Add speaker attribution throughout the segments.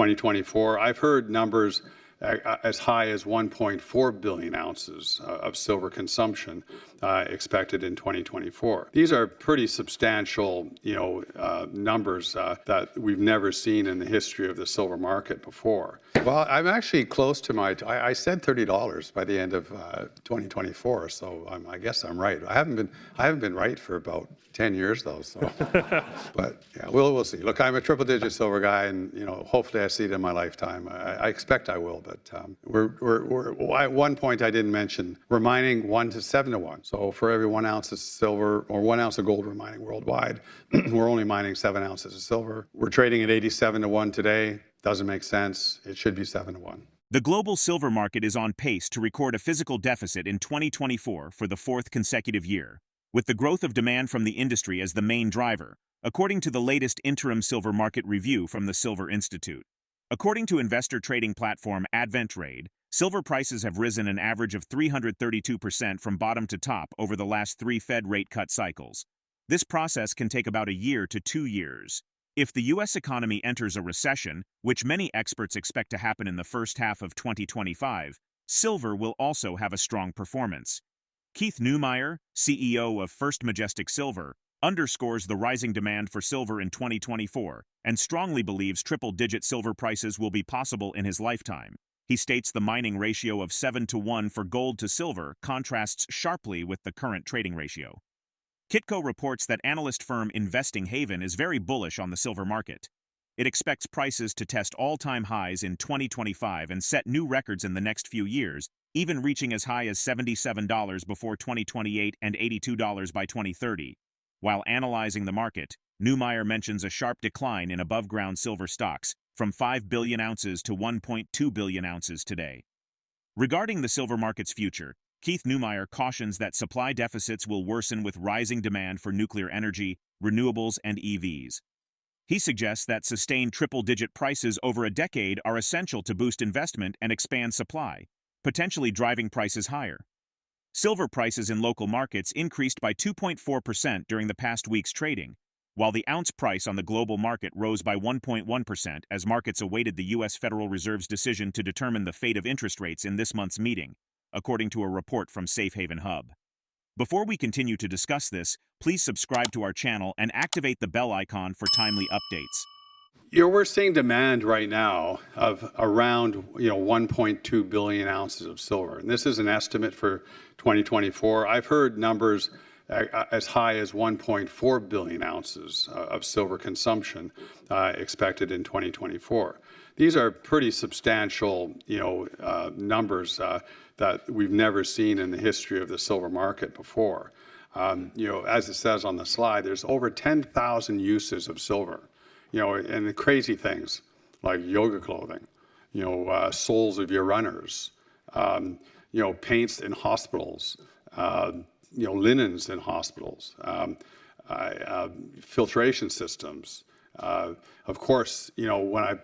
Speaker 1: 2024. I've heard numbers as high as 1.4 billion ounces of silver consumption expected in 2024. These are pretty substantial, numbers that we've never seen in the history of the silver market before. Well, I'm actually close to I said $30 by the end of 2024, so I guess I'm right. I haven't been right for about 10 years though, so. But yeah, we'll see. Look, I'm a triple-digit silver guy, and hopefully I see it in my lifetime. I expect I will, but we're at one point I didn't mention, we're mining 1 to 7 to 1. So for every 1 ounce of silver or 1 ounce of gold we're mining worldwide, we're only mining 7 ounces of silver. We're trading at 87 to 1 today. Doesn't make sense. It should be 7 to 1.
Speaker 2: The global silver market is on pace to record a physical deficit in 2024 for the 4th consecutive year, with the growth of demand from the industry as the main driver, according to the latest Interim Silver Market review from the Silver Institute. According to investor trading platform Advantrade, silver prices have risen an average of 332% from bottom to top over the last 3 Fed rate cut cycles. This process can take about a year to 2 years. If the U.S. economy enters a recession, which many experts expect to happen in the first half of 2025, silver will also have a strong performance. KeithNeumeyer, CEO of First Majestic Silver, underscores the rising demand for silver in 2024 and strongly believes triple-digit silver prices will be possible in his lifetime. He states the mining ratio of 7 to 1 for gold to silver contrasts sharply with the current trading ratio. Kitco reports that analyst firm InvestingHaven is very bullish on the silver market. It expects prices to test all-time highs in 2025 and set new records in the next few years, even reaching as high as $77 before 2028 and $82 by 2030. While analyzing the market, Neumeyer mentions a sharp decline in above-ground silver stocks, from 5 billion ounces to 1.2 billion ounces today. Regarding the silver market's future, KeithNeumeyer cautions that supply deficits will worsen with rising demand for nuclear energy, renewables, and EVs. He suggests that sustained triple-digit prices over a decade are essential to boost investment and expand supply, potentially driving prices higher. Silver prices in local markets increased by 2.4% during the past week's trading, while the ounce price on the global market rose by 1.1% as markets awaited the U.S. Federal Reserve's decision to determine the fate of interest rates in this month's meeting, according to a report from Safe Haven Hub. Before we continue to discuss this, please subscribe to our channel and activate the bell icon for timely updates.
Speaker 1: We're seeing demand right now of around 1.2 billion ounces of silver, and this is an estimate for 2024. I've heard numbers as high as 1.4 billion ounces of silver consumption expected in 2024. These are pretty substantial, numbers that we've never seen in the history of the silver market before. As it says on the slide, there's over 10,000 uses of silver. And the crazy things like yoga clothing, soles of your runners, paints in hospitals, linens in hospitals, filtration systems. Of course, when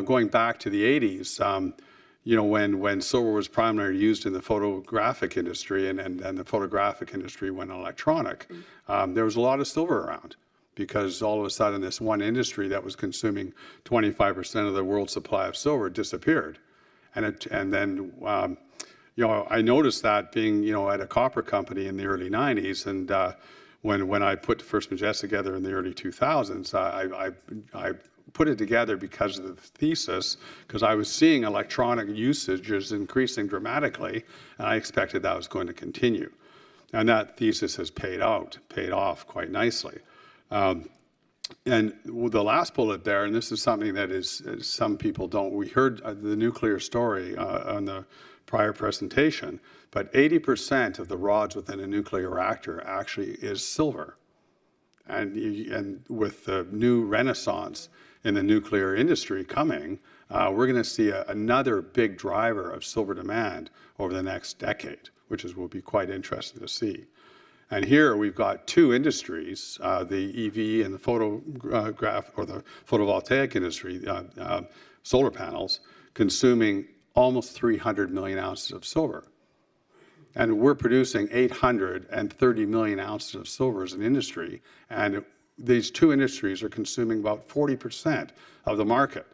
Speaker 1: going back to the 80s, when silver was primarily used in the photographic industry and the photographic industry went electronic, there was a lot of silver around, because all of a sudden this one industry that was consuming 25% of the world's supply of silver disappeared. And then I noticed that being, at a copper company in the early 90s, and when I put First Majestic together in the early 2000s, I put it together because of the thesis, because I was seeing electronic usages increasing dramatically, and I expected that was going to continue. And that thesis has paid off quite nicely. And the last bullet there, and this is something that is some people don't, we heard the nuclear story on the prior presentation, but 80% of the rods within a nuclear reactor actually is silver. And with the new renaissance in the nuclear industry coming, we're going to see another big driver of silver demand over the next decade, which will be quite interesting to see. And here we've got two industries, the EV and the photograph or the photovoltaic industry, solar panels, consuming almost 300 million ounces of silver. And we're producing 830 million ounces of silver as an industry. And these two industries are consuming about 40% of the market.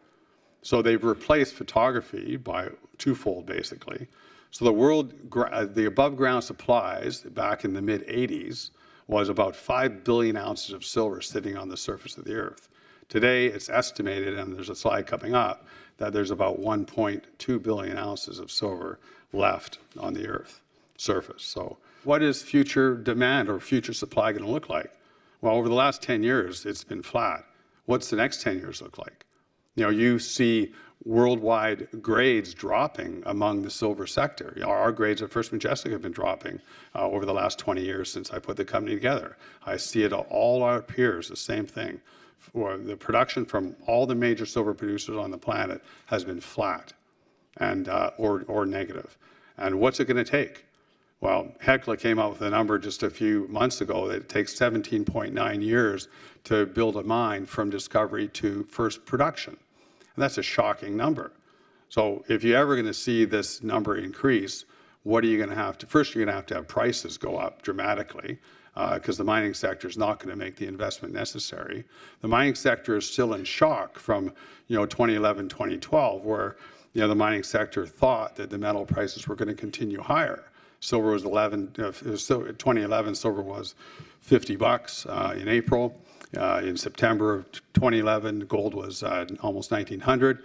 Speaker 1: So they've replaced photography by twofold, basically. So the above ground supplies back in the mid 80s was about 5 billion ounces of silver sitting on the surface of the earth. Today, it's estimated, and there's a slide coming up, that there's about 1.2 billion ounces of silver left on the earth surface. So what is future demand or future supply going to look like? Well, over the last 10 years, it's been flat. What's the next 10 years look like? You see worldwide grades dropping among the silver sector. Our grades at First Majestic have been dropping over the last 20 years since I put the company together. I see it all our peers, the same thing. For the production from all the major silver producers on the planet has been flat and or negative. And what's it going to take? Well, Hecla came out with a number just a few months ago that it takes 17.9 years to build a mine from discovery to first production. And that's a shocking number. So if you're ever going to see this number increase, what are you going to have to? First, you're going to have prices go up dramatically because the mining sector is not going to make the investment necessary. The mining sector is still in shock from 2011, 2012, where the mining sector thought that the metal prices were going to continue higher. Silver was 2011, silver was $50 in April. In September of 2011, gold was almost 1900.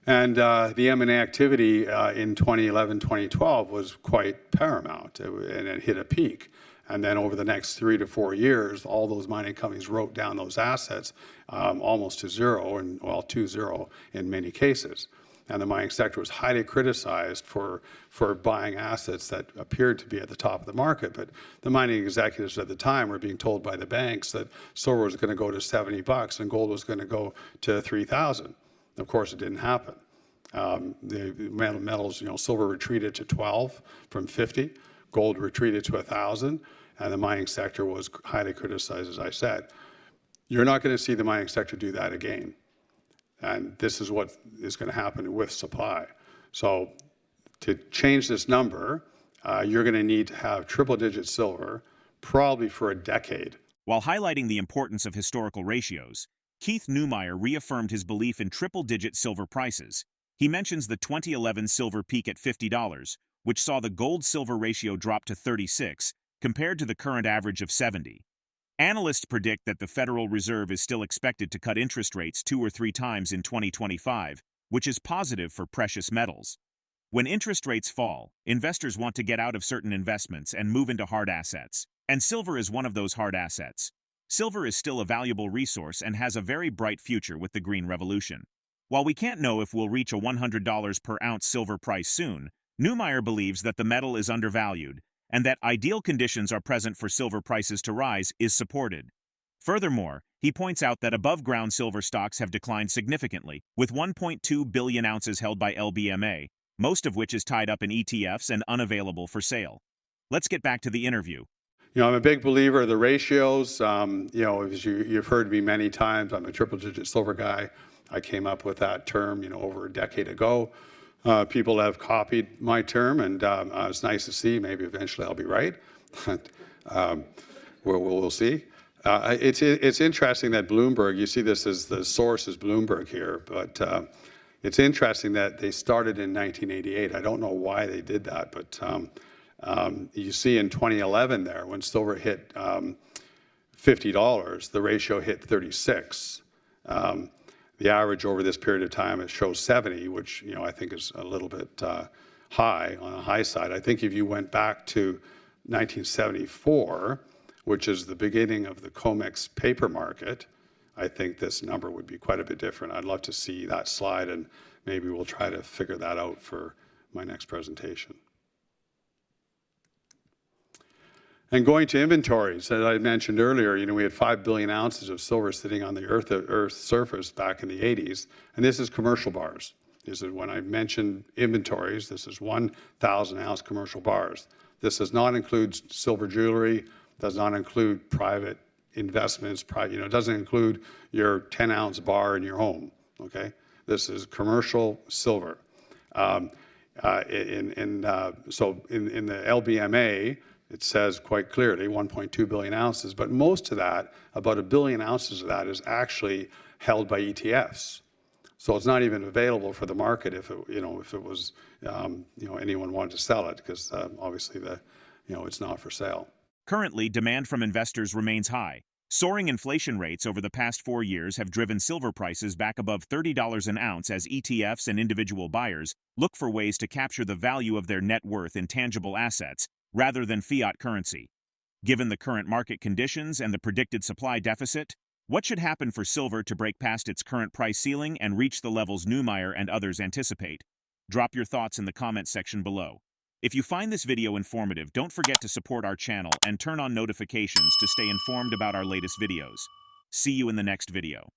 Speaker 1: And the M&A activity in 2011, 2012 was quite paramount, and it hit a peak. And then over the next 3 to 4 years, all those mining companies wrote down those assets almost to zero, and to zero in many cases. And the mining sector was highly criticized for buying assets that appeared to be at the top of the market. But the mining executives at the time were being told by the banks that silver was going to go to $70 and gold was going to go to 3,000. Of course, it didn't happen. The metals, silver retreated to 12 from 50, gold retreated to 1,000, and the mining sector was highly criticized, as I said. You're not going to see the mining sector do that again. And this is what is going to happen with supply. So to change this number, you're going to need to have triple-digit silver probably for a decade.
Speaker 2: While highlighting the importance of historical ratios, KeithNeumeyer reaffirmed his belief in triple-digit silver prices. He mentions the 2011 silver peak at $50, which saw the gold-silver ratio drop to 36, compared to the current average of 70. Analysts predict that the Federal Reserve is still expected to cut interest rates 2 or 3 times in 2025, which is positive for precious metals. When interest rates fall, investors want to get out of certain investments and move into hard assets, and silver is one of those hard assets. Silver is still a valuable resource and has a very bright future with the Green Revolution. While we can't know if we'll reach a $100 per ounce silver price soon, Neumeyer believes that the metal is undervalued, and that ideal conditions are present for silver prices to rise is supported. Furthermore, he points out that above-ground silver stocks have declined significantly, with 1.2 billion ounces held by LBMA, most of which is tied up in ETFs and unavailable for sale. Let's get back to the interview.
Speaker 1: I'm a big believer of the ratios. As you've heard me many times, I'm a triple-digit silver guy. I came up with that term, over a decade ago. People have copied my term, and it's nice to see. Maybe eventually I'll be right. We'll see. It's interesting that Bloomberg, you see this as the source is Bloomberg here, but it's interesting that they started in 1988. I don't know why they did that, but you see in 2011 there, when silver hit $50, the ratio hit 36. The average over this period of time, it shows 70, which I think is a little bit high, on the high side. I think if you went back to 1974, which is the beginning of the COMEX paper market, I think this number would be quite a bit different. I'd love to see that slide, and maybe we'll try to figure that out for my next presentation. And going to inventories, as I mentioned earlier, we had 5 billion ounces of silver sitting on the Earth's surface back in the 80s, and this is commercial bars. This is when I mentioned inventories. This is 1,000-ounce commercial bars. This does not include silver jewelry, does not include private investments. It doesn't include your 10-ounce bar in your home. Okay, this is commercial silver. So in the LBMA, it says quite clearly 1.2 billion ounces, but most of that, about 1 billion ounces of that, is actually held by ETFs. So it's not even available for the market if it, if it was, anyone wanted to sell it, because obviously it's not for sale.
Speaker 2: Currently, demand from investors remains high. Soaring inflation rates over the past 4 years have driven silver prices back above $30 an ounce as ETFs and individual buyers look for ways to capture the value of their net worth in tangible assets rather than fiat currency. Given the current market conditions and the predicted supply deficit, what should happen for silver to break past its current price ceiling and reach the levels Neumeyer and others anticipate? Drop your thoughts in the comments section below. If you find this video informative, don't forget to support our channel and turn on notifications to stay informed about our latest videos. See you in the next video.